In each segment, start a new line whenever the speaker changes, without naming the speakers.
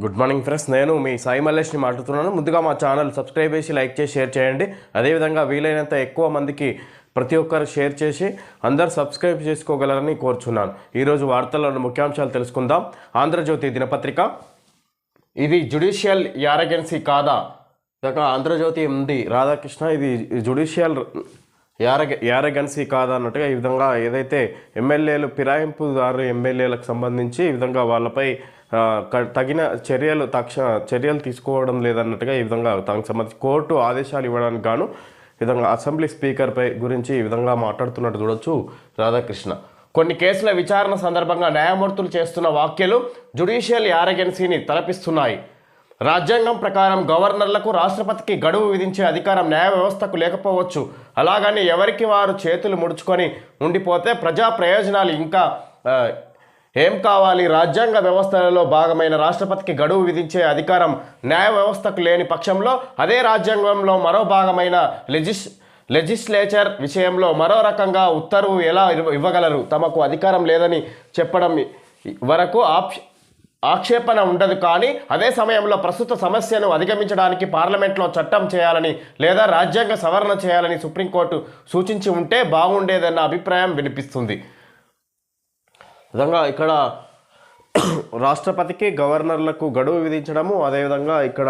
Good morning friends, నేను మీ సాయి మల్లేష్ని మాట్లాడుతున్నాను. ముందుగా మా ఛానల్ సబ్స్క్రైబ్ చేసి లైక్ చేసి షేర్ చేయండి. అదేవిధంగా వీలైనంత ఎక్కువ మందికి ప్రతి ఒక్కరు షేర్ చేసి అందరు సబ్స్క్రైబ్ చేసుకోగలరని కోరుచున్నాను. ఈరోజు వార్తల్లోని ముఖ్యాంశాలు తెలుసుకుందాం. ఆంధ్రజ్యోతి దినపత్రిక, ఇది జ్యుడిషియల్ యారగెన్సీ కాదా? ఆంధ్రజ్యోతి ఉంది రాధాకృష్ణ, ఇది జ్యుడిషియల్ యారగెన్సీ కాదా అన్నట్టుగా ఈ విధంగా ఏదైతే ఎమ్మెల్యేలు ఫిరాయింపుదారు ఎమ్మెల్యేలకు సంబంధించి ఈ విధంగా వాళ్ళపై తగిన చర్యలు తీసుకోవడం లేదన్నట్టుగా ఈ విధంగా దానికి సంబంధించి కోర్టు ఆదేశాలు ఇవ్వడానికి గాను ఈ విధంగా అసెంబ్లీ స్పీకర్పై గురించి ఈ విధంగా మాట్లాడుతున్నట్టు చూడొచ్చు రాధాకృష్ణ. కొన్ని కేసుల విచారణ సందర్భంగా న్యాయమూర్తులు చేస్తున్న వ్యాఖ్యలు జ్యుడిషియల్ యారగెన్సీని తలపిస్తున్నాయి. రాజ్యాంగం ప్రకారం గవర్నర్లకు రాష్ట్రపతికి గడువు విధించే అధికారం న్యాయ వ్యవస్థకు లేకపోవచ్చు. అలాగని ఎవరికి వారు చేతులు ముడుచుకొని ఉండిపోతే ప్రజా ప్రయోజనాలు ఇంకా ఏం కావాలి? రాజ్యాంగ వ్యవస్థలలో భాగమైన రాష్ట్రపతికి గడువు విధించే అధికారం న్యాయ వ్యవస్థకు లేని పక్షంలో అదే రాజ్యాంగంలో మరో భాగమైన లెజిస్లేచర్ విషయంలో మరో రకంగా ఉత్తర్వు ఎలా ఇవ్వగలరు? తమకు అధికారం లేదని చెప్పడం వరకు ఆక్షేపణ ఉండదు. కానీ అదే సమయంలో ప్రస్తుత సమస్యను అధిగమించడానికి పార్లమెంట్లో చట్టం చేయాలని లేదా రాజ్యాంగ సవరణ చేయాలని సుప్రీంకోర్టు సూచించి ఉంటే బాగుండేదన్న అభిప్రాయం వినిపిస్తుంది. విధంగా ఇక్కడ రాష్ట్రపతికి గవర్నర్లకు గడువు విధించడము, అదేవిధంగా ఇక్కడ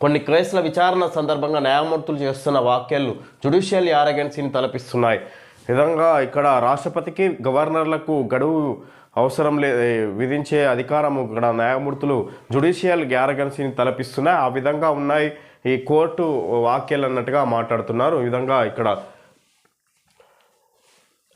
కొన్ని కేసుల విచారణ సందర్భంగా న్యాయమూర్తులు చేస్తున్న వ్యాఖ్యలు జ్యుడిషియల్ యారగెన్సీని తలపిస్తున్నాయి. విధంగా ఇక్కడ రాష్ట్రపతికి గవర్నర్లకు గడువు అవసరం విధించే అధికారము ఇక్కడ న్యాయమూర్తులు జ్యుడిషియల్ యారగెన్సీని తలపిస్తున్నాయి. ఆ విధంగా ఉన్నాయి ఈ కోర్టు వ్యాఖ్యలు అన్నట్టుగా మాట్లాడుతున్నారు. ఈ విధంగా ఇక్కడ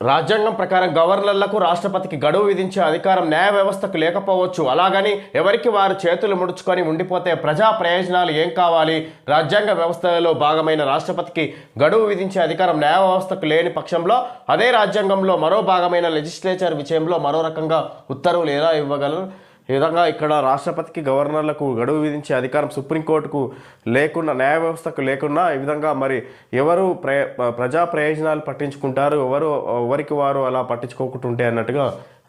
రాజ్యాంగం ప్రకారం గవర్నర్లకు రాష్ట్రపతికి గడువు విధించే అధికారం న్యాయ వ్యవస్థకు లేకపోవచ్చు. అలాగని ఎవరికి వారు చేతులు ముడుచుకొని ఉండిపోతే ప్రజా ప్రయోజనాలు ఏం కావాలి? రాజ్యాంగ వ్యవస్థలో భాగమైన రాష్ట్రపతికి గడువు విధించే అధికారం న్యాయ వ్యవస్థకు లేని పక్షంలో అదే రాజ్యాంగంలో మరో భాగమైన లెజిస్లేచర్ విషయంలో మరో రకంగా ఉత్తర్వులు ఎలా ఇవ్వగలరు? ఈ విధంగా ఇక్కడ రాష్ట్రపతికి గవర్నర్లకు గడువు విధించే అధికారం సుప్రీంకోర్టుకు లేకుండా, న్యాయ వ్యవస్థకు లేకుండా ఈ విధంగా మరి ఎవరు ప్రజా ప్రయోజనాలు పట్టించుకుంటారు, ఎవరికి వారు అలా పట్టించుకోకుంటుంటే అన్నట్టుగా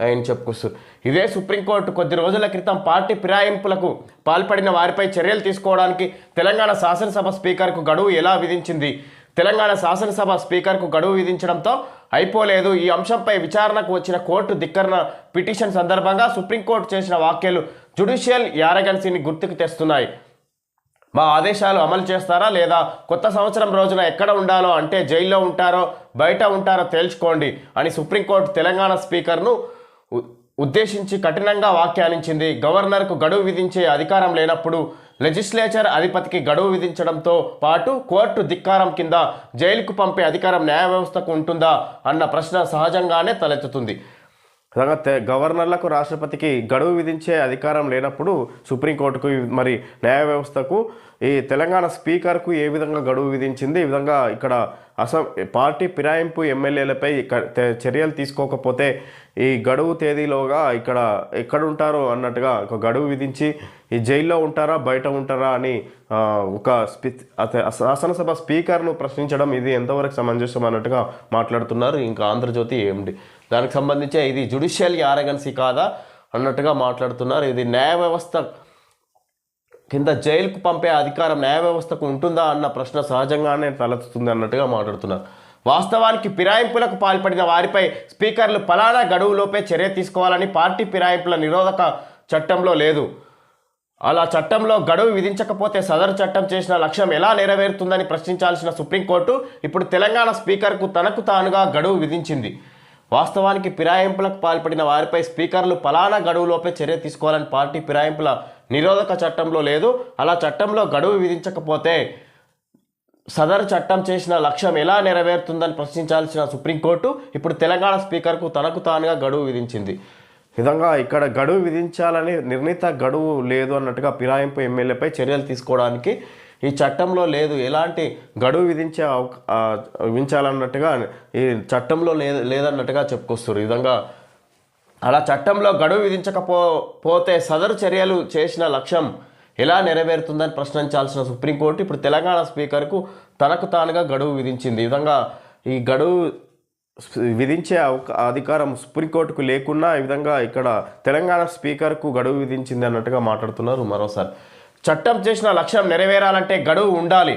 ఆయన చెప్పుకొస్తారు. ఇదే సుప్రీంకోర్టు కొద్ది రోజుల క్రితం పార్టీ ఫిరాయింపులకు పాల్పడిన వారిపై చర్యలు తీసుకోవడానికి తెలంగాణ శాసనసభ స్పీకర్కు గడువు ఎలా విధించింది. తెలంగాణ శాసనసభ స్పీకర్కు గడువు విధించడంతో అయిపోలేదు. ఈ అంశంపై విచారణకు వచ్చిన కోర్టు ధిక్కరణ పిటిషన్ సందర్భంగా సుప్రీంకోర్టు చేసిన వ్యాఖ్యలు జ్యుడిషియల్ యారగెన్సీని గుర్తుకు తెస్తున్నాయి. మా ఆదేశాలు అమలు చేస్తారా లేదా? కొత్త సంవత్సరం రోజున ఎక్కడ ఉండాలో, అంటే జైల్లో ఉంటారో బయట ఉంటారో తేల్చుకోండి అని సుప్రీంకోర్టు తెలంగాణ స్పీకర్ను ఉద్దేశించి కఠినంగా వ్యాఖ్యానించింది. గవర్నర్కు గడువు విధించే అధికారం లేనప్పుడు లెజిస్లేచర్ అధిపతికి గడువు విధించడంతో పాటు కోర్టు ధిక్కారం కింద జైలుకు పంపే అధికారం న్యాయ వ్యవస్థకు ఉంటుందా అన్న ప్రశ్న సహజంగానే తలెత్తుతుంది. గవర్నర్లకు రాష్ట్రపతికి గడువు విధించే అధికారం లేనప్పుడు సుప్రీంకోర్టుకు మరి న్యాయ వ్యవస్థకు ఈ తెలంగాణ స్పీకర్కు ఏ విధంగా గడువు విధించింది? ఈ విధంగా ఇక్కడ పార్టీ ఫిరాయింపు ఎమ్మెల్యేలపై చర్యలు తీసుకోకపోతే ఈ గడువు తేదీలోగా ఇక్కడ ఎక్కడుంటారో అన్నట్టుగా ఒక గడువు విధించి ఈ జైల్లో ఉంటారా బయట ఉంటారా అని ఒక శాసనసభ స్పీకర్ను ప్రశ్నించడం ఇది ఎంతవరకు సమంజసం అన్నట్టుగా మాట్లాడుతున్నారు. ఇంకా ఆంధ్రజ్యోతి ఏమిటి దానికి సంబంధించి ఇది జ్యుడిషియల్ యారగెన్సీ కాదా అన్నట్టుగా మాట్లాడుతున్నారు. ఇది న్యాయ వ్యవస్థ కింద జైలుకు పంపే అధికారం న్యాయ వ్యవస్థకు ఉంటుందా అన్న ప్రశ్న సహజంగానే తలెత్తుతుంది అన్నట్టుగా మాట్లాడుతున్నారు. వాస్తవానికి ఫిరాయింపులకు పాల్పడిన వారిపై స్పీకర్లు ఫలానా గడువులోపే చర్య తీసుకోవాలని పార్టీ ఫిరాయింపుల నిరోధక చట్టంలో లేదు. అలా చట్టంలో గడువు విధించకపోతే సదరు చట్టం చేసిన లక్ష్యం ఎలా నెరవేరుతుందని ప్రశ్నించాల్సిన సుప్రీంకోర్టు ఇప్పుడు తెలంగాణ స్పీకర్కు తనకు తానుగా గడువు విధించింది. వాస్తవానికి ఫిరాయింపులకు పాల్పడిన వారిపై స్పీకర్లు ఫలానా గడువులోపే చర్య తీసుకోవాలని పార్టీ ఫిరాయింపుల నిరోధక చట్టంలో లేదు. అలా చట్టంలో గడువు విధించకపోతే సదరు చట్టం చేసిన లక్ష్యం ఎలా నెరవేరుతుందని ప్రశ్నించాల్సిన సుప్రీంకోర్టు ఇప్పుడు తెలంగాణ స్పీకర్కు తనకు తానుగా గడువు విధించింది. విధంగా ఇక్కడ గడువు విధించాలని నిర్ణీత గడువు లేదు అన్నట్టుగా ఫిరాయింపు ఎమ్మెల్యేపై చర్యలు తీసుకోవడానికి ఈ చట్టంలో లేదు, ఎలాంటి గడువు విధించాలన్నట్టుగా ఈ చట్టంలో లేదన్నట్టుగా చెప్పుకొస్తారు. ఈ విధంగా అలా చట్టంలో గడువు విధించకపోతే సదరు చర్యలు చేసిన లక్ష్యం ఎలా నెరవేరుతుందని ప్రశ్నించాల్సిన సుప్రీంకోర్టు ఇప్పుడు తెలంగాణ స్పీకర్కు తనకు తానుగా గడువు విధించింది. ఈ విధంగా ఈ గడువు విధించే అధికారం సుప్రీంకోర్టుకు లేకున్నా ఈ విధంగా ఇక్కడ తెలంగాణ స్పీకర్కు గడువు విధించింది అన్నట్టుగా మాట్లాడుతున్నారు. మరోసారి చట్టం చేసిన లక్ష్యం నెరవేరాలంటే గడువు ఉండాలి.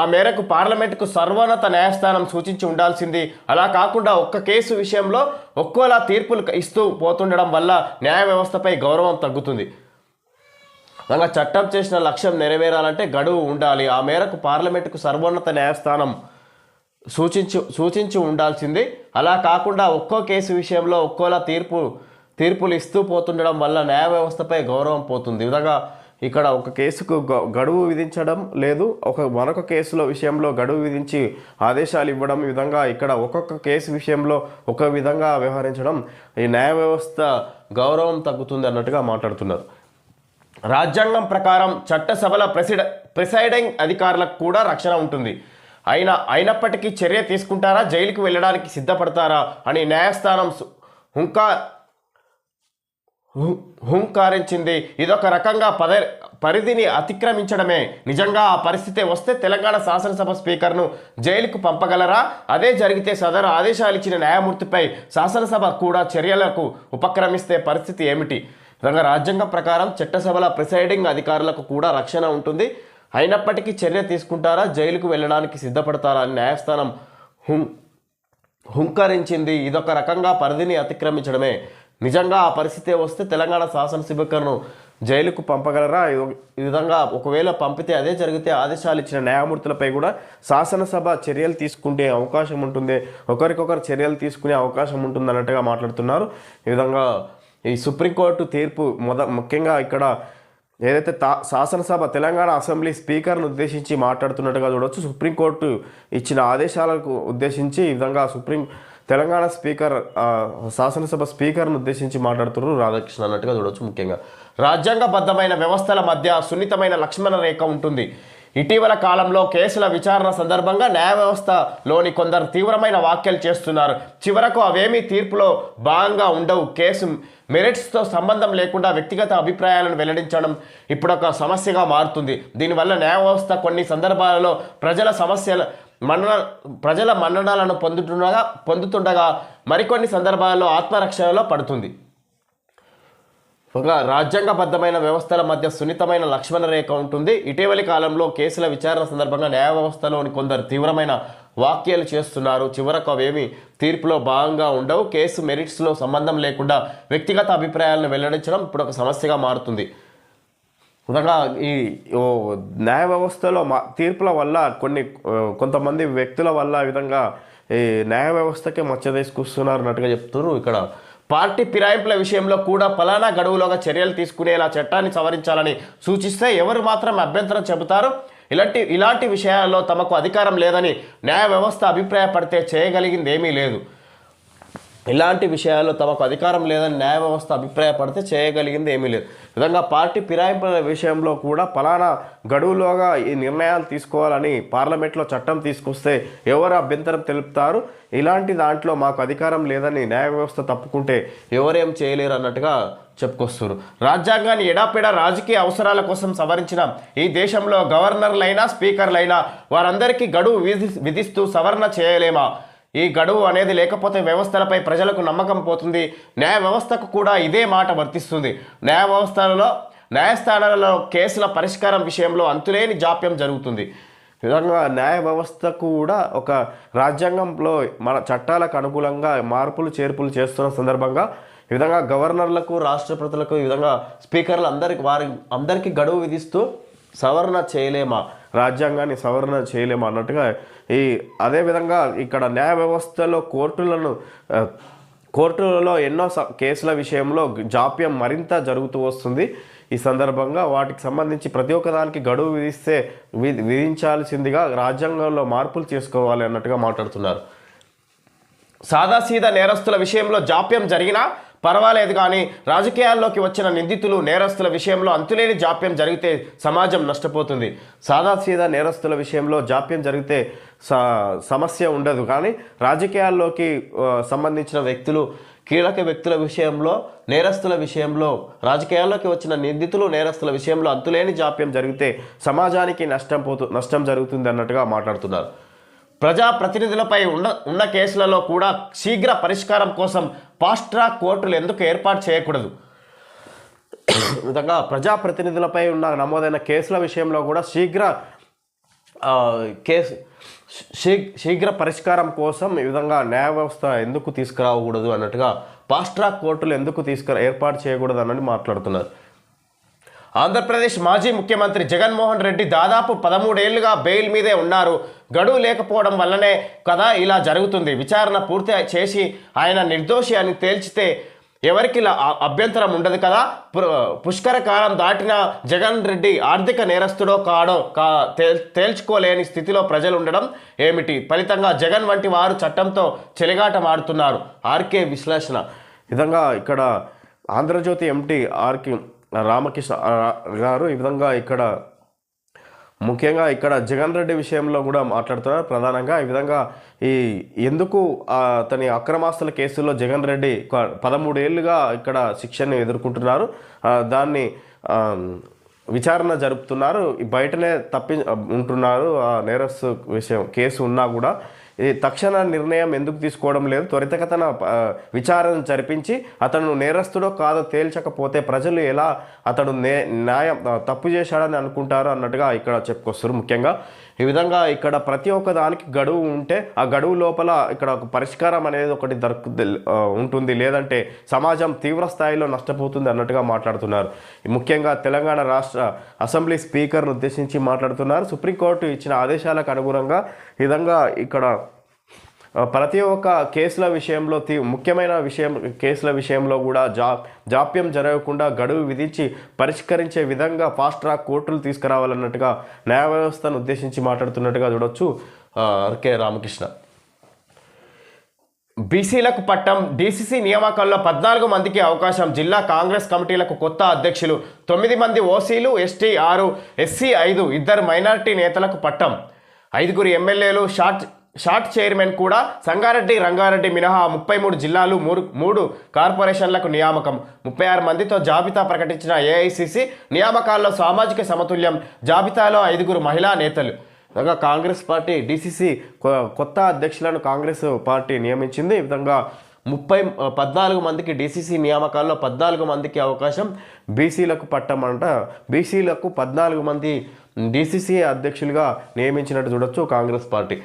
ఆ మేరకు పార్లమెంటుకు సర్వోన్నత న్యాయస్థానం సూచించి ఉండాల్సింది. అలా కాకుండా ఒక్క కేసు విషయంలో ఒక్కోలా తీర్పులు ఇస్తూ పోతుండడం వల్ల న్యాయ వ్యవస్థపై గౌరవం తగ్గుతుంది. అలా చట్టం చేసిన లక్ష్యం నెరవేరాలంటే గడువు ఉండాలి. ఆ మేరకు పార్లమెంటుకు సర్వోన్నత న్యాయస్థానం సూచించి ఉండాల్సింది. అలా కాకుండా ఒక్కో కేసు విషయంలో ఒక్కోలా తీర్పులు ఇస్తూ పోతుండడం వల్ల న్యాయ వ్యవస్థపై గౌరవం పోతుంది. ఈ విధంగా ఇక్కడ ఒక కేసుకు గడువు విధించడం లేదు, మరొక కేసులో విషయంలో గడువు విధించి ఆదేశాలు ఇవ్వడం, ఈ విధంగా ఇక్కడ ఒక్కొక్క కేసు విషయంలో ఒక విధంగా వ్యవహరించడం ఈ న్యాయ వ్యవస్థ గౌరవం తగ్గుతుంది అన్నట్టుగా మాట్లాడుతున్నారు. రాజ్యాంగం ప్రకారం చట్టసభల ప్రిసైడింగ్ అధికారులకు కూడా రక్షణ ఉంటుంది. అయినప్పటికీ చర్య తీసుకుంటారా, జైలుకు వెళ్ళడానికి సిద్ధపడతారా అని న్యాయస్థానం హుంకారించింది. ఇదొక రకంగా పరిధిని అతిక్రమించడమే. నిజంగా ఆ పరిస్థితి వస్తే తెలంగాణ శాసనసభ స్పీకర్ను జైలుకు పంపగలరా? అదే జరిగితే సదరు ఆదేశాలు ఇచ్చిన న్యాయమూర్తిపై శాసనసభ కూడా చర్యలకు ఉపక్రమిస్తే పరిస్థితి ఏమిటి? నిజంగా రాజ్యాంగం ప్రకారం చట్టసభల ప్రిసైడింగ్ అధికారులకు కూడా రక్షణ ఉంటుంది. అయినప్పటికీ చర్య తీసుకుంటారా, జైలుకు వెళ్ళడానికి సిద్ధపడతారా అని న్యాయస్థానం హుంకరించింది. ఇదొక రకంగా పరిధిని అతిక్రమించడమే. నిజంగా ఆ పరిస్థితి వస్తే తెలంగాణ శాసన స్పీకర్ను జైలుకు పంపగలరా? ఈ విధంగా ఒకవేళ పంపితే అదే జరిగితే ఆదేశాలు ఇచ్చిన న్యాయమూర్తులపై కూడా శాసనసభ చర్యలు తీసుకునే అవకాశం ఉంటుంది, ఒకరికొకరు చర్యలు తీసుకునే అవకాశం ఉంటుంది అన్నట్టుగా మాట్లాడుతున్నారు. ఈ విధంగా ఈ సుప్రీంకోర్టు తీర్పు ముఖ్యంగా ఇక్కడ ఏదైతే శాసనసభ తెలంగాణ అసెంబ్లీ స్పీకర్ను ఉద్దేశించి మాట్లాడుతున్నట్టుగా చూడవచ్చు. సుప్రీంకోర్టు ఇచ్చిన ఆదేశాలకు ఉద్దేశించి ఈ విధంగా తెలంగాణ స్పీకర్ శాసనసభ స్పీకర్ను ఉద్దేశించి మాట్లాడుతున్నారు రాధాకృష్ణ అన్నట్టుగా చూడవచ్చు. ముఖ్యంగా రాజ్యాంగబద్ధమైన వ్యవస్థల మధ్య సున్నితమైన లక్ష్మణ రేఖ ఉంటుంది. ఇటీవల కాలంలో కేసుల విచారణ సందర్భంగా న్యాయ వ్యవస్థలోని కొందరు తీవ్రమైన వ్యాఖ్యలు చేస్తున్నారు. చివరకు అవేమీ తీర్పులో భాగంగా ఉండవు. కేసు మెరిట్స్తో సంబంధం లేకుండా వ్యక్తిగత అభిప్రాయాలను వెల్లడించడం ఇప్పుడు ఒక సమస్యగా మారుతుంది. దీనివల్ల న్యాయ వ్యవస్థ కొన్ని సందర్భాలలో ప్రజల మన్ననలను పొందుతుండగా మరికొన్ని సందర్భాల్లో ఆత్మరక్షణలో పడుతుంది. ఒక రాజ్యాంగబద్ధమైన వ్యవస్థల మధ్య సున్నితమైన లక్ష్మణ రేఖ ఉంటుంది. ఇటీవలి కాలంలో కేసుల విచారణ సందర్భంగా న్యాయ వ్యవస్థలోని కొందరు తీవ్రమైన వ్యాఖ్యలు చేస్తున్నారు. చివరకు అవేమి తీర్పులో భాగంగా ఉండవు. కేసు మెరిట్స్లో సంబంధం లేకుండా వ్యక్తిగత అభిప్రాయాలను వెల్లడించడం ఇప్పుడు ఒక సమస్యగా మారుతుంది. విధంగా ఈ న్యాయ వ్యవస్థలో తీర్పుల వల్ల కొంతమంది వ్యక్తుల వల్ల ఈ విధంగా ఈ న్యాయ వ్యవస్థకే మచ్చ తీసుకొస్తున్నారు అన్నట్టుగా చెప్తున్నారు. ఇక్కడ పార్టీ ఫిరాయింపుల విషయంలో కూడా ఫలానా గడువులోగా చర్యలు తీసుకునేలా చట్టాన్ని సవరించాలని సూచిస్తే ఎవరు మాత్రం అభ్యంతరం చెబుతారు? ఇలాంటి విషయాల్లో తమకు అధికారం లేదని న్యాయ వ్యవస్థ అభిప్రాయపడితే చేయగలిగింది ఏమీ లేదు. ఇలాంటి విషయాల్లో తమకు అధికారం లేదని న్యాయ వ్యవస్థ అభిప్రాయపడితే చేయగలిగింది ఏమీ లేదు. విధంగా పార్టీ ఫిరాయింపుల విషయంలో కూడా ఫలానా గడువులోగా ఈ నిర్ణయాలు తీసుకోవాలని పార్లమెంట్లో చట్టం తీసుకొస్తే ఎవరు అభ్యంతరం తెలుపుతారు? ఇలాంటి దాంట్లో మాకు అధికారం లేదని న్యాయ వ్యవస్థ తప్పుకుంటే ఎవరేం చేయలేరు అన్నట్టుగా చెప్పుకొస్తారు. రాజ్యాంగాన్ని ఎడాపెడా రాజకీయ అవసరాల కోసం సవరించిన ఈ దేశంలో గవర్నర్లైనా స్పీకర్లైనా వారందరికీ గడువు విధిస్తూ సవరణ చేయలేమా? ఈ గడువు అనేది లేకపోతే వ్యవస్థలపై ప్రజలకు నమ్మకం పోతుంది. న్యాయ వ్యవస్థకు కూడా ఇదే మాట వర్తిస్తుంది. న్యాయస్థానాలలో కేసుల పరిష్కారం విషయంలో అంతులేని జాప్యం జరుగుతుంది. ఈ విధంగా న్యాయ వ్యవస్థకు కూడా ఒక రాజ్యాంగంలో మన చట్టాలకు అనుకూలంగా మార్పులు చేర్పులు చేస్తున్న సందర్భంగా ఈ విధంగా గవర్నర్లకు రాష్ట్రపతులకు ఈ విధంగా స్పీకర్లు అందరికీ గడువు విధిస్తూ సవరణ చేయలేమా, రాజ్యాంగాన్ని సవరణ చేయలేమా అన్నట్టుగా అదేవిధంగా ఇక్కడ న్యాయ వ్యవస్థలో కోర్టులలో ఎన్నో కేసుల విషయంలో జాప్యం మరింత జరుగుతూ వస్తుంది. ఈ సందర్భంగా వాటికి సంబంధించి ప్రతి ఒక్కదానికి గడువు విధించాల్సిందిగా రాజ్యాంగంలో మార్పులు చేసుకోవాలి అన్నట్టుగా మాట్లాడుతున్నారు. సాదాసీదా నేరస్తుల విషయంలో జాప్యం జరిగినా పర్వాలేదు, కానీ రాజకీయాల్లోకి వచ్చిన నిందితులు నేరస్తుల విషయంలో అంతులేని జాప్యం జరిగితే సమాజం నష్టపోతుంది. సాదాసీదా నేరస్తుల విషయంలో జాప్యం జరిగితే సమస్య ఉండదు, కానీ రాజకీయాల్లోకి సంబంధించిన కీలక వ్యక్తుల విషయంలో, నేరస్తుల విషయంలో, రాజకీయాల్లోకి వచ్చిన నిందితులు నేరస్తుల విషయంలో అంతులేని జాప్యం జరిగితే సమాజానికి నష్టం జరుగుతుంది అన్నట్టుగా మాట్లాడుతున్నారు. ప్రజాప్రతినిధులపై ఉన్న కేసులలో కూడా శీఘ్ర పరిష్కారం కోసం ఫాస్ట్ ట్రాక్ కోర్టులు ఎందుకు ఏర్పాటు చేయకూడదు? విధంగా ప్రజాప్రతినిధులపై నమోదైన కేసుల విషయంలో కూడా శీఘ్ర పరిష్కారం కోసం ఈ విధంగా న్యాయ వ్యవస్థ ఎందుకు తీసుకురాకూడదు అన్నట్టుగా ఫాస్ట్ ట్రాక్ కోర్టులు ఎందుకు ఏర్పాటు చేయకూడదు అన్నది మాట్లాడుతున్నారు. ఆంధ్రప్రదేశ్ మాజీ ముఖ్యమంత్రి జగన్మోహన్ రెడ్డి దాదాపు 13 ఏళ్లుగా బెయిల్ మీదే ఉన్నారు. గడువు లేకపోవడం వల్లనే కదా ఇలా జరుగుతుంది. విచారణ పూర్తి చేసి ఆయన నిర్దోషి అని తేల్చితే ఎవరికి అభ్యంతరం ఉండదు కదా. పుష్కర కాలం దాటిన జగన్ రెడ్డి ఆర్థిక నేరస్తుడో కాడో తేల్చుకోలేని స్థితిలో ప్రజలు ఉండడం ఏమిటి? ఫలితంగా జగన్ వంటి వారు చట్టంతో చెలిగాటం ఆడుతున్నారు. ఆర్కే విశ్లేషణ. విధంగా ఇక్కడ ఆంధ్రజ్యోతి ఎంటీ ఆర్కే రామకృష్ణ గారు ఈ విధంగా ఇక్కడ ముఖ్యంగా ఇక్కడ జగన్ రెడ్డి విషయంలో కూడా మాట్లాడుతున్నారు. ప్రధానంగా ఈ విధంగా ఎందుకు అతని అక్రమాస్తుల కేసుల్లో జగన్ రెడ్డి 13 ఏళ్ళుగా ఇక్కడ శిక్షను ఎదుర్కొంటున్నారు, దాన్ని విచారణ జరుపుతున్నారు, బయటనే ఉంటున్నారు. ఆ నేరస్తు విషయం కేసు ఉన్నా కూడా తక్షణ నిర్ణయం ఎందుకు తీసుకోవడం లేదు? త్వరితగతిన విచారణ జరిపించి అతను నేరస్తుడో కాదో తేల్చకపోతే ప్రజలు ఎలా అతడు న్యాయం తప్పు చేశాడని అనుకుంటారు అన్నట్టుగా ఇక్కడ చెప్పుకొస్తారు. ముఖ్యంగా ఈ విధంగా ఇక్కడ ప్రతి ఒక్క దానికి గడువు ఉంటే ఆ గడువు లోపల ఇక్కడ ఒక పరిష్కారం అనేది ఒకటి ఉంటుంది, లేదంటే సమాజం తీవ్ర స్థాయిలో నష్టపోతుంది అన్నట్టుగా మాట్లాడుతున్నారు. ముఖ్యంగా తెలంగాణ రాష్ట్ర అసెంబ్లీ స్పీకర్ను ఉద్దేశించి మాట్లాడుతున్నారు. సుప్రీంకోర్టు ఇచ్చిన ఆదేశాలకు అనుగుణంగా ఈ విధంగా ఇక్కడ ప్రతి ఒక్క కేసుల విషయంలో ముఖ్యమైన కేసుల విషయంలో కూడా జాప్యం జరగకుండా గడువు విధించి పరిష్కరించే విధంగా ఫాస్ట్ ట్రాక్ కోర్టులు తీసుకురావాలన్నట్టుగా న్యాయ వ్యవస్థను ఉద్దేశించి మాట్లాడుతున్నట్టుగా చూడొచ్చు ఆర్కే రామకృష్ణ. బీసీలకు పట్టం. డీసీసీ నియామకాల్లో 14 మందికి అవకాశం. జిల్లా కాంగ్రెస్ కమిటీలకు కొత్త అధ్యక్షులు. 9 మంది ఓసీలు, ఎస్టీ 6, ఎస్సీ 5, 2 మైనారిటీ నేతలకు పట్టం. 5 ఎమ్మెల్యేలు, షార్ట్ చైర్మన్ కూడా. సంగారెడ్డి, రంగారెడ్డి మినహా 33 జిల్లాలు, 3 కార్పొరేషన్లకు నియామకం. 36 మందితో జాబితా ప్రకటించిన ఏఐసిసి నియామకాల్లో సామాజిక సమతుల్యం. జాబితాలో 5 మహిళా నేతలు. విధంగా కాంగ్రెస్ పార్టీ డీసీసీ కొత్త అధ్యక్షులను కాంగ్రెస్ పార్టీ నియమించింది. ఈ విధంగా 14 మందికి డీసీసీ నియామకాల్లో 14 మందికి అవకాశం. బీసీలకు పట్టమంట. బీసీలకు 14 మంది డీసీసీ అధ్యక్షులుగా నియమించినట్టు చూడొచ్చు కాంగ్రెస్ పార్టీ.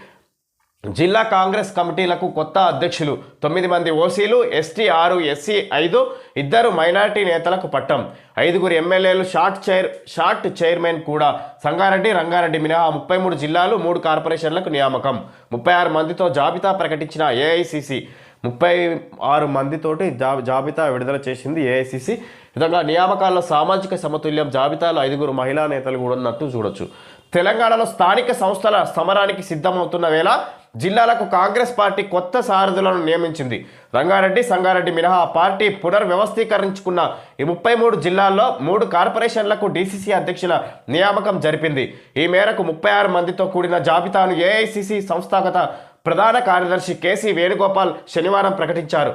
జిల్లా కాంగ్రెస్ కమిటీలకు కొత్త అధ్యక్షులు. 9 మంది ఓసీలు, ఎస్టీ 6, ఎస్సీ 5, 2 మైనారిటీ నేతలకు పట్టం. 5 ఎమ్మెల్యేలు, షార్ట్ చైర్మన్ కూడా. సంగారెడ్డి, రంగారెడ్డి మినహా 33 జిల్లాలు, 3 కార్పొరేషన్లకు నియామకం. 36 మందితో జాబితా ప్రకటించిన ఏఐసిసి 36 మందితోటి జాబితా విడుదల చేసింది ఏఐసిసి. విధంగా నియామకాల్లో సామాజిక సమతుల్యం. జాబితాలో 5 మహిళా నేతలు కూడా ఉన్నట్టు చూడొచ్చు. తెలంగాణలో స్థానిక సంస్థల సమరానికి సిద్ధమవుతున్న వేళ జిల్లాలకు కాంగ్రెస్ పార్టీ కొత్త సారథులను నియమించింది. రంగారెడ్డి, సంగారెడ్డి మినహా పార్టీ పునర్వ్యవస్థీకరించుకున్న ఈ 33 జిల్లాల్లో 3 కార్పొరేషన్లకు డీసీసీ అధ్యక్షుల నియామకం జరిపింది. ఈ మేరకు 36 మందితో కూడిన జాబితాను ఏఐసిసి సంస్థాగత ప్రధాన కార్యదర్శి కేసీ వేణుగోపాల్ శనివారం ప్రకటించారు.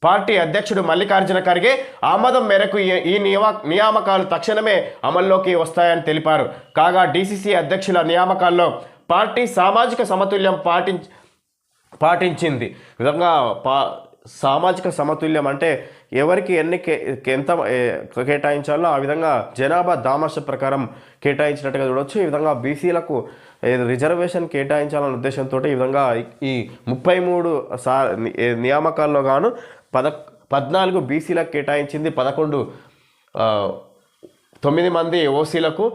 పార్టీ అధ్యక్షుడు మల్లికార్జున ఖర్గే ఆమోదం మేరకు ఈ నియామకాలు తక్షణమే అమల్లోకి వస్తాయని తెలిపారు. కాగా డీసీసీ అధ్యక్షుల నియామకాల్లో పార్టీ సామాజిక సమతుల్యం పాటించింది. విధంగా సామాజిక సమతుల్యం అంటే ఎవరికి ఎంత కేటాయించాలో ఆ విధంగా జనాభా దామాష ప్రకారం కేటాయించినట్టుగా చూడవచ్చు. ఈ విధంగా బీసీలకు రిజర్వేషన్ కేటాయించాలనే ఉద్దేశంతో ఈ విధంగా ఈ 33 నియామకాల్లో గాను 14 బీసీలకు కేటాయించింది. 9 మంది ఓసీలకు,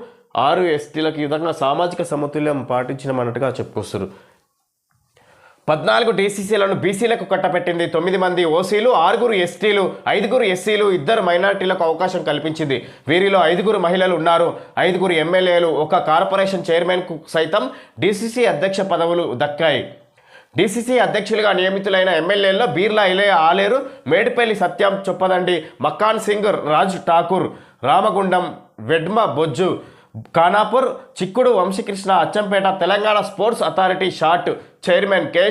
6 ఎస్టీలకు ఈ విధంగా సామాజిక సమతుల్యం పాటించినమన్నట్టుగా చెప్పుకొస్తారు. 14 డీసీసీలను బీసీలకు కట్టపెట్టింది. 9 మంది ఓసీలు, 6 ఎస్టీలు, 5 ఎస్సీలు, 2 మైనార్టీలకు అవకాశం కల్పించింది. వీరిలో 5 మహిళలు ఉన్నారు. 5 ఎమ్మెల్యేలు, 1 కార్పొరేషన్ చైర్మన్కు సైతం డీసీసీ అధ్యక్ష పదవులు దక్కాయి. డీసీసీ అధ్యక్షులుగా నియమితులైన ఎమ్మెల్యేల్లో బీర్లా ఇలయ ఆలేరు, మేడిపల్లి సత్యం చొప్పదండి, మక్కాన్ సింగ్, రాజ్ ఠాకూర్, రామగుండం, వెడ్మ బొజ్జు, ఖానాపూర్, చిక్కుడు వంశీకృష్ణ, అచ్చంపేట. తెలంగాణ స్పోర్ట్స్ అథారిటీ షార్ట్ చైర్మన్ కె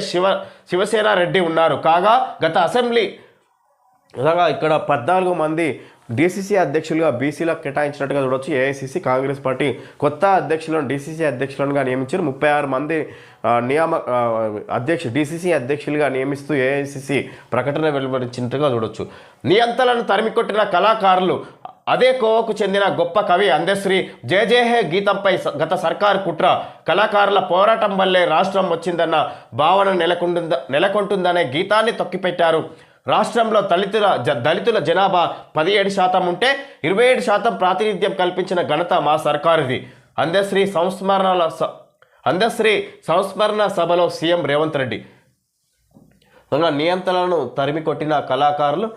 శివసేన రెడ్డి ఉన్నారు. కాగా గత అసెంబ్లీ విధంగా ఇక్కడ 14 మంది డీసీసీ అధ్యక్షులుగా బీసీలకు కేటాయించినట్టుగా చూడవచ్చు. ఏఐసీసీ కాంగ్రెస్ పార్టీ కొత్త అధ్యక్షులను డీసీసీ అధ్యక్షులుగా నియమించారు. 36 మంది డీసీసీ అధ్యక్షులుగా నియమిస్తూ ఏఐసీసీ ప్రకటన వెలువరించినట్టుగా చూడవచ్చు. నియంతలను తరిమికొట్టిన కళాకారులు. అదే కోవకు చెందిన గొప్ప కవి అందశ్రీ జయజయహే గీతంపై గత సర్కారు కుట్ర. కళాకారుల పోరాటం వల్లే రాష్ట్రం వచ్చిందన్న భావన నెలకొంటుందనే గీతాన్ని తొక్కిపెట్టారు. రాష్ట్రంలో దళితుల జనాభా 17% ఉంటే 27% ప్రాతినిధ్యం కల్పించిన ఘనత మా సర్కారుది. అందశ్రీ సంస్మరణ సభలో సీఎం రేవంత్ రెడ్డి. నియంత్రణను తరిమి కొట్టిన కళాకారులు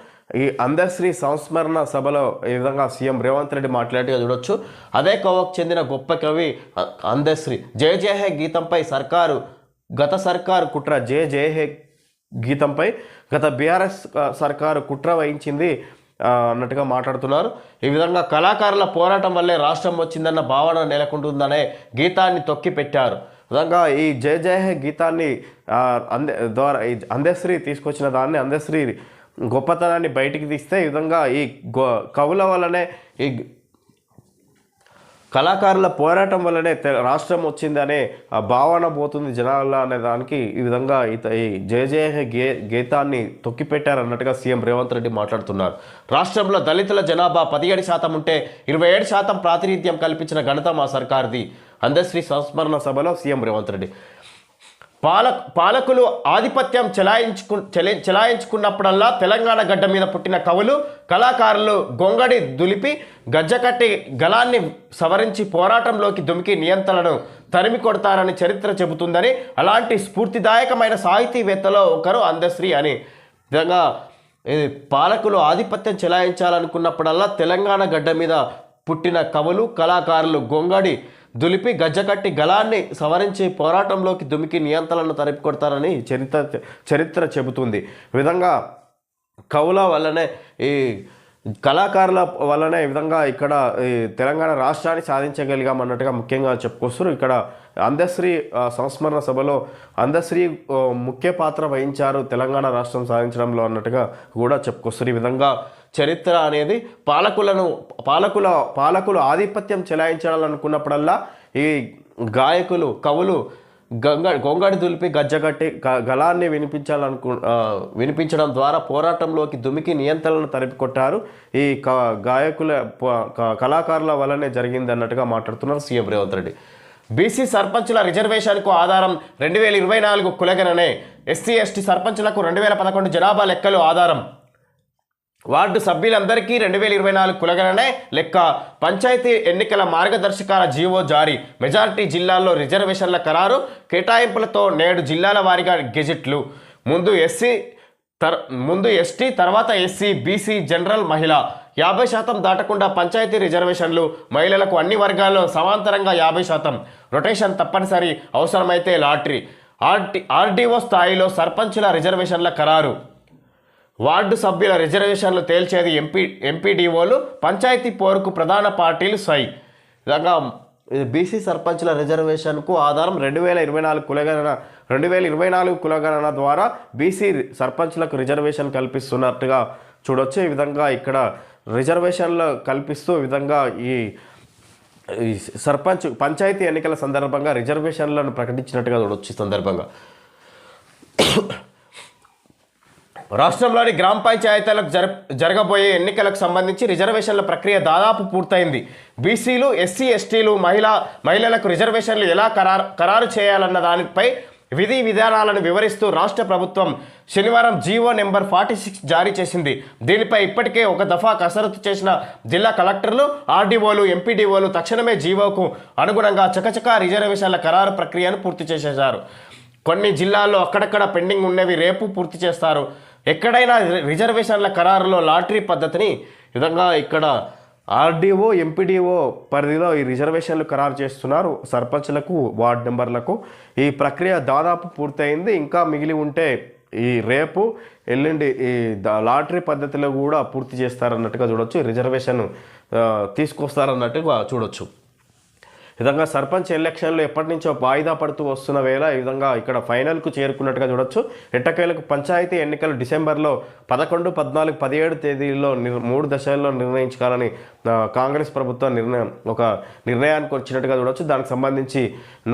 ఈ అందశ్రీ సంస్మరణ సభలో ఈ విధంగా సీఎం రేవంత్ రెడ్డి మాట్లాడిగా చూడొచ్చు. అదే కోవకు చెందిన గొప్ప కవి అందశ్రీ జయజయహే గీతంపై గత సర్కారు కుట్ర. జయజయహే గీతంపై గత బీఆర్ఎస్ సర్కారు కుట్ర వహించింది అన్నట్టుగా మాట్లాడుతున్నారు. ఈ విధంగా కళాకారుల పోరాటం వల్లే రాష్ట్రం వచ్చిందన్న భావన నెలకొంటుందనే గీతాన్ని తొక్కి పెట్టారు. విధంగా ఈ జయజయహే గీతాన్ని అందశ్రీ తీసుకొచ్చిన దాన్ని అందశ్రీ గొప్పతనాన్ని బయటికి తీస్తే ఈ విధంగా ఈ కవుల వల్లనే ఈ కళాకారుల పోరాటం వల్లనే రాష్ట్రం వచ్చిందనే భావన పోతుంది జనాల అనే దానికి ఈ విధంగా ఈ జయజయహే గీతాన్ని తొక్కిపెట్టారన్నట్టుగా సీఎం రేవంత్ రెడ్డి మాట్లాడుతున్నారు. రాష్ట్రంలో దళితుల జనాభా 17% ఉంటే 27% ప్రాతినిధ్యం కల్పించిన ఘనత మా సర్కార్ది. అందశ్రీ సంస్మరణ సభలో సీఎం రేవంత్ రెడ్డి. పాలకులు ఆధిపత్యం చెలాయించుకున్నప్పుడల్లా తెలంగాణ గడ్డ మీద పుట్టిన కవులు కళాకారులు గొంగడి దులిపి గజ్జకట్టి గలాన్ని సవరించి పోరాటంలోకి దుమికి నియంత్రణను తరిమి కొడతారని చరిత్ర చెబుతుందని, అలాంటి స్ఫూర్తిదాయకమైన సాహితీవేత్తలో ఒకరు అందశ్రీ అని. విధంగా పాలకులు ఆధిపత్యం చెలాయించాలనుకున్నప్పుడల్లా తెలంగాణ గడ్డ మీద పుట్టిన కవులు కళాకారులు గొంగడి దులిపి గజ్జకట్టి గలాన్ని సవరించి పోరాటంలోకి దుమికి నియంత్రణను తరిపి కొడతారని చరిత్ర చెబుతుంది. విధంగా కవుల వల్లనే ఈ కళాకారుల వల్లనే ఈ విధంగా ఇక్కడ ఈ తెలంగాణ రాష్ట్రాన్ని సాధించగలిగాం అన్నట్టుగా ముఖ్యంగా చెప్పుకొస్తారు. ఇక్కడ అందశ్రీ సంస్మరణ సభలో అందశ్రీ ముఖ్య పాత్ర వహించారు తెలంగాణ రాష్ట్రం సాధించడంలో అన్నట్టుగా కూడా చెప్పుకొస్తారు. ఈ విధంగా చరిత్ర అనేది పాలకులు ఆధిపత్యం చెలాయించాలనుకున్నప్పుడల్లా ఈ గాయకులు కవులు గొంగడి దులిపి గజ్జగట్టి గలాన్ని వినిపించడం ద్వారా పోరాటంలోకి దుమికి నియంత్రణను తరిపికొట్టారు. ఈ కళాకారుల వల్లనే జరిగింది అన్నట్టుగా మాట్లాడుతున్నారు సీఎం రేవంత్ రెడ్డి. బీసీ సర్పంచుల రిజర్వేషన్కు ఆధారం 2024 కులగణనే. ఎస్సీ ఎస్టీ సర్పంచులకు 2011 జనాభా లెక్కలు ఆధారం. వార్డు సభ్యులందరికీ 2024 కులగణనే లెక్క. పంచాయతీ ఎన్నికల మార్గదర్శకాల జీవో జారీ. మెజారిటీ జిల్లాల్లో రిజర్వేషన్ల ఖరారు. కేటాయింపులతో నేడు జిల్లాల వారీగా గెజెట్లు. ముందు ఎస్టీ, తర్వాత ఎస్సీ, బీసీ, జనరల్, మహిళ. 50% దాటకుండా పంచాయతీ రిజర్వేషన్లు. మహిళలకు అన్ని వర్గాల్లో సమాంతరంగా 50%. రొటేషన్ తప్పనిసరి, అవసరమైతే లాటరీ. ఆర్డీఓ స్థాయిలో సర్పంచుల రిజర్వేషన్ల ఖరారు. వార్డు సభ్యుల రిజర్వేషన్లు తేల్చేది ఎంపీడీఓలు. పంచాయతీ పోరుకు ప్రధాన పార్టీలు సై. విధంగా బీసీ సర్పంచుల రిజర్వేషన్కు ఆధారం 2024 కులగణన ద్వారా బీసీ సర్పంచులకు రిజర్వేషన్ కల్పిస్తున్నట్టుగా చూడొచ్చు. ఈ విధంగా ఇక్కడ రిజర్వేషన్లు కల్పిస్తూ విధంగా ఈ పంచాయతీ ఎన్నికల సందర్భంగా రిజర్వేషన్లను ప్రకటించినట్టుగా చూడొచ్చు. ఈ సందర్భంగా రాష్ట్రంలోని గ్రామ పంచాయతీలకు జరగబోయే ఎన్నికలకు సంబంధించి రిజర్వేషన్ల ప్రక్రియ దాదాపు పూర్తయింది. బీసీలు, ఎస్సీ, ఎస్టీలు, మహిళలకు రిజర్వేషన్లు ఎలా ఖరారు చేయాలన్న దానిపై విధి విధానాలను వివరిస్తూ రాష్ట్ర ప్రభుత్వం శనివారం జీవో నెంబర్ 46 జారీ చేసింది. దీనిపై ఇప్పటికే ఒక దఫా కసరత్తు చేసిన జిల్లా కలెక్టర్లు, ఆర్డీఓలు, ఎంపీడీఓలు తక్షణమే జీవోకు అనుగుణంగా చకచకా రిజర్వేషన్ల ఖరారు ప్రక్రియను పూర్తి చేసేశారు. కొన్ని జిల్లాల్లో అక్కడక్కడ పెండింగ్ ఉన్నవి రేపు పూర్తి చేస్తారు. ఎక్కడైనా రిజర్వేషన్ల ఖరారులో లాటరీ పద్ధతిని విధంగా ఇక్కడ ఆర్డీఓ, ఎంపీడీఓ పరిధిలో ఈ రిజర్వేషన్లు ఖరారు చేస్తున్నారు సర్పంచ్లకు, వార్డు మెంబర్లకు. ఈ ప్రక్రియ దాదాపు పూర్తయింది. ఇంకా మిగిలి ఉంటే ఈ రేపు ఎల్లుండి ఈ లాటరీ పద్ధతిలో కూడా పూర్తి చేస్తారన్నట్టుగా చూడొచ్చు. రిజర్వేషన్ తీసుకొస్తారన్నట్టుగా చూడొచ్చు. విధంగా సర్పంచ్ ఎలక్షన్లు ఎప్పటి నుంచో వాయిదా పడుతూ వస్తున్న వేళ ఈ విధంగా ఇక్కడ ఫైనల్కు చేరుకున్నట్టుగా చూడొచ్చు. ఎట్టకేలకు పంచాయతీ ఎన్నికలు డిసెంబర్లో 11, 14, 17 తేదీల్లో 3 దశల్లో నిర్ణయించుకోవాలని కాంగ్రెస్ ప్రభుత్వం నిర్ణయానికి వచ్చినట్టుగా చూడొచ్చు. దానికి సంబంధించి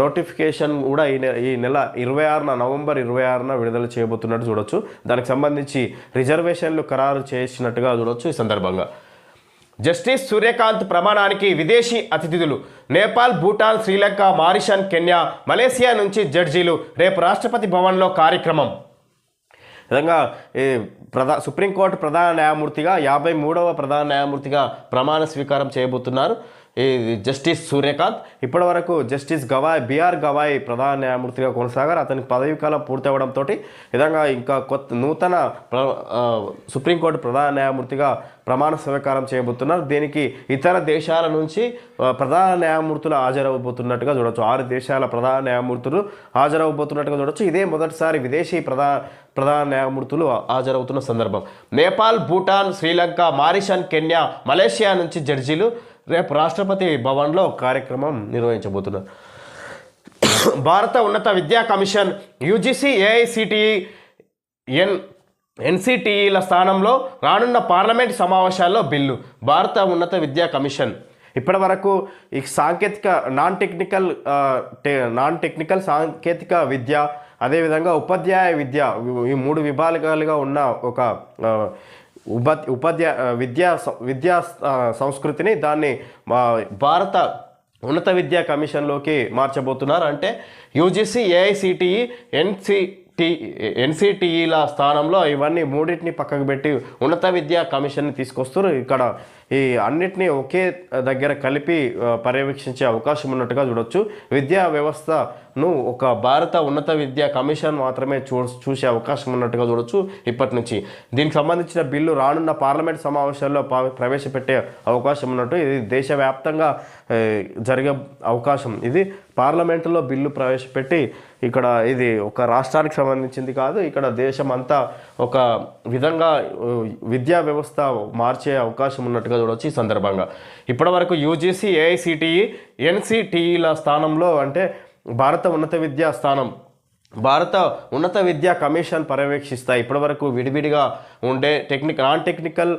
నోటిఫికేషన్ కూడా ఈ నెల 26న నవంబర్ 26న విడుదల చేయబోతున్నట్టు చూడొచ్చు. దానికి సంబంధించి రిజర్వేషన్లు ఖరారు చేసినట్టుగా చూడొచ్చు. ఈ సందర్భంగా జస్టిస్ సూర్యకాంత్ ప్రమాణానికి విదేశీ అతిథులు Nepal, Bhutan, Sri Lanka, Mauritius, Kenya, Malaysia నుంచి జడ్జీలు. రేపు రాష్ట్రపతి భవన్లో కార్యక్రమం. విధంగా సుప్రీంకోర్టు ప్రధాన న్యాయమూర్తిగా 53వ ప్రధాన న్యాయమూర్తిగా ప్రమాణ స్వీకారం చేయబోతున్నారు ఈ జస్టిస్ సూర్యకాంత్. ఇప్పటి వరకు జస్టిస్ బిఆర్ గవాయ్ ప్రధాన న్యాయమూర్తిగా కొనసాగారు. అతనికి పదవీ కాలం పూర్తవడంతో విధంగా ఇంకా నూతన సుప్రీంకోర్టు ప్రధాన న్యాయమూర్తిగా ప్రమాణ స్వీకారం చేయబోతున్నారు. దీనికి ఇతర దేశాల నుంచి ప్రధాన న్యాయమూర్తులు హాజరవబోతున్నట్టుగా చూడొచ్చు. 6 దేశాల ప్రధాన న్యాయమూర్తులు హాజరవబోతున్నట్టుగా చూడొచ్చు. ఇదే మొదటిసారి విదేశీ ప్రధాన న్యాయమూర్తులు హాజరవుతున్న సందర్భం. Nepal, Bhutan, Sri Lanka, Mauritius, Kenya, Malaysia నుంచి జడ్జీలు. రేపు రాష్ట్రపతి భవన్లో కార్యక్రమం నిర్వహించబోతున్నారు. భారత ఉన్నత విద్యా కమిషన్ యూజీసీ, ఏఐసిటిఈ, ఎన్సిటిఈల స్థానంలో రానున్న పార్లమెంట్ సమావేశాల్లో బిల్లు. భారత ఉన్నత విద్యా కమిషన్ ఇప్పటి వరకు ఈ నాన్ టెక్నికల్ సాంకేతిక విద్య, అదేవిధంగా ఉపాధ్యాయ విద్య, ఈ 3 విభాగాలుగా ఉన్న ఒక విద్యా సంస్కృతిని దాన్ని భారత ఉన్నత విద్యా కమిషన్లోకి మార్చబోతున్నారు. అంటే యూజీసీ, ఏఐసిటిఈ, ఎన్సిటిఈల స్థానంలో ఇవన్నీ 3టిని పక్కకు పెట్టి ఉన్నత విద్యా కమిషన్ని తీసుకొస్తారు. ఇక్కడ ఈ అన్నిటినీ ఒకే దగ్గర కలిపి పర్యవేక్షించే అవకాశం ఉన్నట్టుగా చూడొచ్చు. విద్యా వ్యవస్థను ఒక భారత ఉన్నత విద్యా కమిషన్ మాత్రమే చూసే అవకాశం ఉన్నట్టుగా చూడొచ్చు ఇప్పటి నుంచి. దీనికి సంబంధించిన బిల్లు రానున్న పార్లమెంట్ సమావేశాల్లో ప్రవేశపెట్టే అవకాశం ఉన్నట్టు. ఇది దేశవ్యాప్తంగా జరిగే అవకాశం. ఇది పార్లమెంటులో బిల్లు ప్రవేశపెట్టి ఇక్కడ ఇది ఒక రాష్ట్రానికి సంబంధించింది కాదు, ఇక్కడ దేశం అంతా ఒక విధంగా విద్యా వ్యవస్థ మార్చే అవకాశం ఉన్నట్టుగా చూడవచ్చు. ఈ సందర్భంగా ఇప్పటివరకు యూజీసీ, ఏఐసిటిఈ, ఎన్సిటిఈల స్థానంలో అంటే భారత ఉన్నత విద్యా కమిషన్ పర్యవేక్షిస్తాయి. ఇప్పటివరకు విడివిడిగా ఉండే నాన్ టెక్నికల్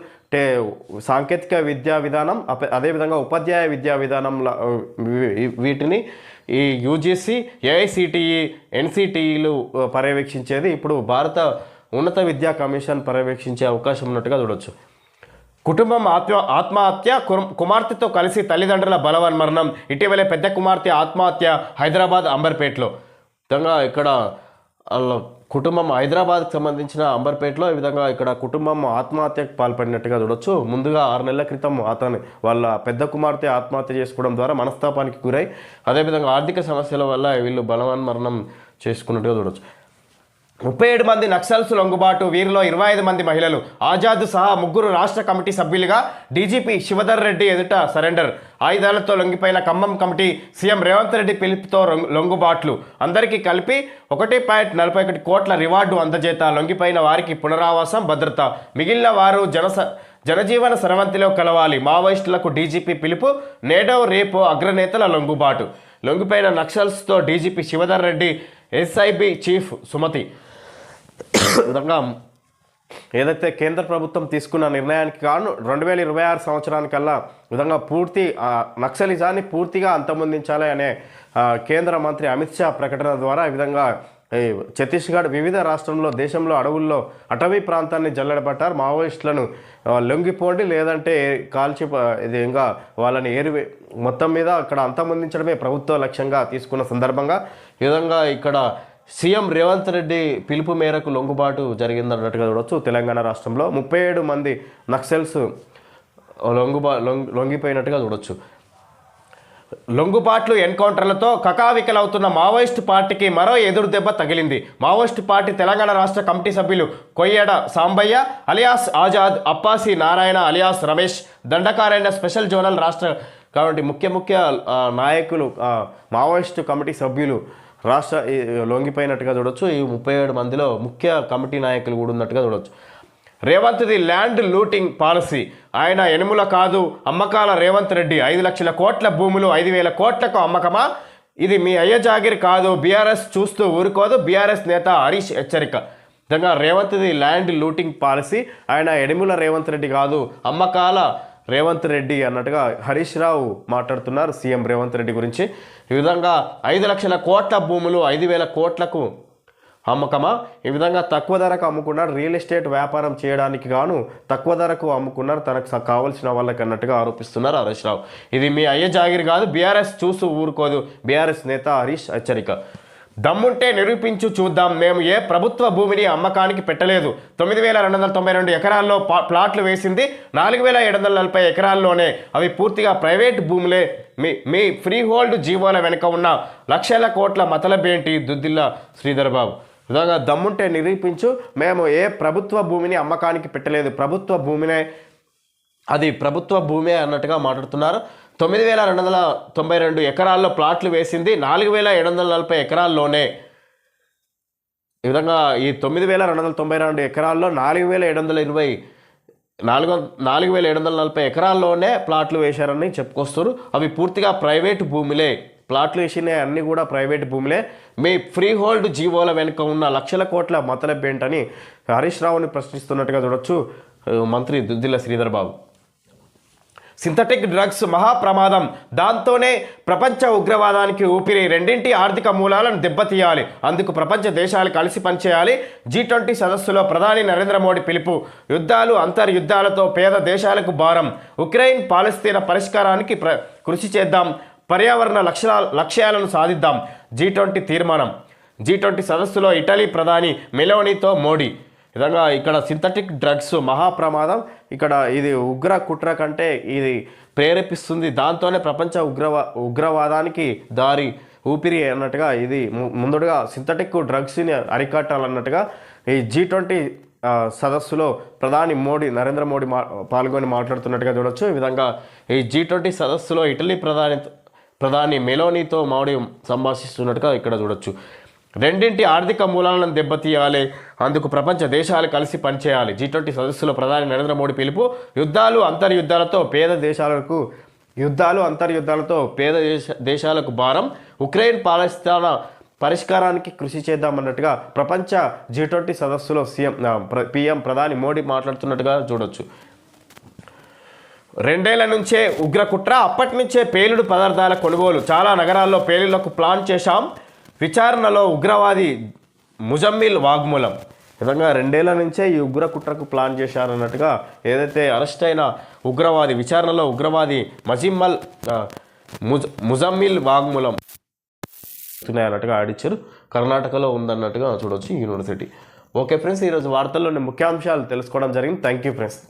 సాంకేతిక విద్యా విధానం, అదేవిధంగా ఉపాధ్యాయ విద్యా విధానం వీటిని ఈ యూజీసీ, ఏఐసిటిఈ, ఎన్సిటిఈలు పర్యవేక్షించేది ఇప్పుడు భారత ఉన్నత విద్యా కమిషన్ పర్యవేక్షించే అవకాశం ఉన్నట్టుగా చూడవచ్చు. కుటుంబం ఆత్మహత్య, కుమార్తెతో కలిసి తల్లిదండ్రుల బలవన్మరణం. ఇటీవలే పెద్ద కుమార్తె ఆత్మహత్య హైదరాబాద్ అంబర్పేటలో. విధంగా ఇక్కడ కుటుంబం హైదరాబాద్కి సంబంధించిన అంబర్పేటలో ఈ విధంగా ఇక్కడ కుటుంబం ఆత్మహత్యకు పాల్పడినట్టుగా చూడొచ్చు. ముందుగా 6 నెలల క్రితం వాళ్ళ పెద్ద కుమార్తె ఆత్మహత్య చేసుకోవడం ద్వారా మనస్తాపానికి గురై అదేవిధంగా ఆర్థిక సమస్యల వల్ల వీళ్ళు బలవన్మరణం చేసుకున్నట్టుగా చూడొచ్చు. 37 మంది నక్సల్స్ లొంగుబాటు, వీరిలో 25 మంది మహిళలు. ఆజాద్ సహా 3 రాష్ట్ర కమిటీ సభ్యులుగా డీజీపీ శివధర్ రెడ్డి ఎదుట సరెండర్. ఆయుధాలతో లొంగిపోయిన ఖమ్మం కమిటీ, సీఎం రేవంత్ రెడ్డి పిలుపుతో లొంగుబాట్లు. అందరికీ కలిపి 1.41 కోట్ల రివార్డు అందజేత. లొంగిపోయిన వారికి పునరావాసం, భద్రత. మిగిలిన వారు జనజీవన సరవంతిలో కలవాలి. మావోయిస్టులకు డీజీపీ పిలుపు. నేడో రేపో అగ్రనేతల లొంగుబాటు. లొంగిపోయిన నక్సల్స్తో DGP Shivdhar Reddy, SIB chief Sumathi. విధంగా ఏదైతే కేంద్ర ప్రభుత్వం తీసుకున్న నిర్ణయానికి కాను 2026 సంవత్సరానికల్లా విధంగా పూర్తి నక్సలిజాన్ని పూర్తిగా అంతమొందించాలి అనే కేంద్ర మంత్రి అమిత్ షా ప్రకటన ద్వారా ఈ విధంగా ఛత్తీస్గఢ్ వివిధ రాష్ట్రంలో దేశంలో అడవుల్లో అటవీ ప్రాంతాన్ని జల్లెడబట్టారు. మావోయిస్టులను లొంగిపోండి లేదంటే కాల్చి ఇంకా వాళ్ళని మొత్తం మీద అక్కడ అంతమొందించడమే ప్రభుత్వ లక్ష్యంగా తీసుకున్న సందర్భంగా ఈ విధంగా ఇక్కడ సీఎం రేవంత్ రెడ్డి పిలుపు మేరకు లొంగుబాటు జరిగిందన్నట్టుగా చూడవచ్చు. తెలంగాణ రాష్ట్రంలో 37 మంది నక్సల్స్ లొంగిపోయినట్టుగా చూడవచ్చు. లొంగుబాట్లు, ఎన్కౌంటర్లతో కకావికలవుతున్న మావోయిస్టు పార్టీకి మరో ఎదురు దెబ్బ తగిలింది. మావోయిస్టు పార్టీ తెలంగాణ రాష్ట్ర కమిటీ సభ్యులు Koyyada Sambaiah alias Azad, Appasi Narayana alias Ramesh, Dandakaranya special zonal రాష్ట్ర కమిటీ ముఖ్య నాయకులు, మావోయిస్టు కమిటీ సభ్యులు లొంగిపోయినట్టుగా చూడొచ్చు. ఈ 37 మందిలో ముఖ్య కమిటీ నాయకులు కూడా ఉన్నట్టుగా చూడవచ్చు. రేవంత్ది ల్యాండ్ లూటింగ్ పాలసీ. ఆయన ఎనుముల కాదు అమ్మకాల రేవంత్ రెడ్డి 5 లక్షల కోట్ల భూములు 5,000 కోట్లకు అమ్మకమా? ఇది మీ అయ్య జాగిరి కాదు, బీఆర్ఎస్ చూస్తూ ఊరుకోదు. బీఆర్ఎస్ నేత హరీష్ హెచ్చరిక. నిజంగా రేవంత్ది ల్యాండ్ లూటింగ్ పాలసీ. ఆయన ఎనుముల రేవంత్ రెడ్డి కాదు అమ్మకాల రేవంత్ రెడ్డి అన్నట్టుగా హరీష్ రావు మాట్లాడుతున్నారు సీఎం రేవంత్ రెడ్డి గురించి. ఈ విధంగా 5 లక్షల కోట్ల భూములు 5,000 కోట్లకు అమ్మకమా? ఈ విధంగా తక్కువ ధరకు అమ్ముకున్నారు. రియల్ ఎస్టేట్ వ్యాపారం చేయడానికి గాను తక్కువ ధరకు అమ్ముకున్నారు తనకు కావాల్సిన వాళ్ళకి అన్నట్టుగా ఆరోపిస్తున్నారు హరీష్ రావు. ఇది మీ అయ్య జాగిరి కాదు, బీఆర్ఎస్ చూస్తూ ఊరుకోదు. బీఆర్ఎస్ నేత హరీష్ హెచ్చరిక. దమ్ముంటే నిరూపించు చూద్దాం, మేము ఏ ప్రభుత్వ భూమిని అమ్మకానికి పెట్టలేదు. 9,292 ఎకరాల్లో ప్లాట్లు వేసింది 4,740 ఎకరాల్లోనే. అవి పూర్తిగా ప్రైవేట్ భూములే. మీ ఫ్రీ హోల్డ్ జీవోల వెనుక ఉన్న లక్షల కోట్ల మతలబేంటి? దుద్దిల్ల శ్రీధర్ బాబు. విధంగా దమ్ముంటే నిరూపించు, మేము ఏ ప్రభుత్వ భూమిని అమ్మకానికి పెట్టలేదు, ప్రభుత్వ భూమినే, అది ప్రభుత్వ భూమే అన్నట్టుగా మాట్లాడుతున్నారు. 9,292 ఎకరాల్లో ప్లాట్లు వేసింది 4,740 ఎకరాల్లోనే. ఈ విధంగా ఈ 9,292 ఎకరాల్లో 4,740 ఎకరాల్లోనే ప్లాట్లు వేశారని చెప్పుకొస్తారు. అవి పూర్తిగా ప్రైవేటు భూములే. ప్లాట్లు వేసినవి అన్నీ కూడా ప్రైవేట్ భూములే. మీ ఫ్రీ హోల్డ్ జీవోల వెనుక ఉన్న లక్షల కోట్ల మతలబేంటని హరీష్ రావుని ప్రశ్నిస్తున్నట్టుగా చూడొచ్చు మంత్రి దుద్దిల్ల శ్రీధర్ బాబు. సింథటిక్ డ్రగ్స్ మహాప్రమాదం, దాంతోనే ప్రపంచ ఉగ్రవాదానికి ఊపిరి. రెండింటి ఆర్థిక మూలాలను దెబ్బతీయాలి, అందుకు ప్రపంచ దేశాలు కలిసి పనిచేయాలి. G20 సదస్సులో ప్రధాని నరేంద్ర మోడీ పిలుపు. యుద్ధాలు అంతర్యుద్ధాలతో పేద దేశాలకు భారం. ఉక్రెయిన్ పాలస్తీనా పరిష్కారానికి కృషి చేద్దాం. పర్యావరణ లక్ష్యాలను సాధిద్దాం. G20 తీర్మానం. G20 సదస్సులో ఇటలీ ప్రధాని మెలోనీతో మోడీ. విధంగా ఇక్కడ సింథటిక్ డ్రగ్స్ మహాప్రమాదం. ఇక్కడ ఇది ఉగ్ర కుట్ర కంటే ఇది ప్రేరేపిస్తుంది, దాంతోనే ప్రపంచ ఉగ్రవాదానికి దారి ఊపిరి అన్నట్టుగా ఇది ముందుగా సింథటిక్ డ్రగ్స్ని అరికట్టాలన్నట్టుగా ఈ G20 సదస్సులో ప్రధాని నరేంద్ర మోడీ పాల్గొని మాట్లాడుతున్నట్టుగా చూడొచ్చు. ఈ విధంగా ఈ G20 సదస్సులో ఇటలీ ప్రధాని మెలోనీతో మోడీ సంభాషిస్తున్నట్టుగా ఇక్కడ చూడొచ్చు. రెండింటి ఆర్థిక మూలాలను దెబ్బతీయాలి, అందుకు ప్రపంచ దేశాలు కలిసి పనిచేయాలి. G20 సదస్సులో ప్రధాని నరేంద్ర మోడీ పిలుపు. యుద్ధాలు అంతర్యుద్ధాలతో పేద దేశాలకు భారం. ఉక్రెయిన్ పాలస్తీనా పరిష్కారానికి కృషి చేద్దామన్నట్టుగా ప్రపంచ G20 సదస్సులో PM ప్రధాని మోడీ మాట్లాడుతున్నట్టుగా చూడొచ్చు. 2 ఏళ్ల నుంచే ఉగ్ర కుట్ర, అప్పటి నుంచే పేలుడు పదార్థాల కొనుగోలు. చాలా నగరాల్లో పేలుళ్లకు ప్లాన్ చేశాం. విచారణలో ఉగ్రవాది ముజమ్మిల్ వాగ్మూలం. విధంగా 2 ఏళ్ల నుంచే ఈ ఉగ్ర కుట్రకు ప్లాన్ చేశారన్నట్టుగా ఏదైతే అరెస్ట్ అయిన ఉగ్రవాది విచారణలో ఉగ్రవాది ముజమ్మిల్ వాగ్మూలం అన్నట్టుగా ఆడిచ్చారు. కర్ణాటకలో ఉందన్నట్టుగా చూడవచ్చు యూనివర్సిటీ. ఓకే ఫ్రెండ్స్, ఈరోజు వార్తల్లోని ముఖ్యాంశాలు తెలుసుకోవడం జరిగింది. Thank you friends.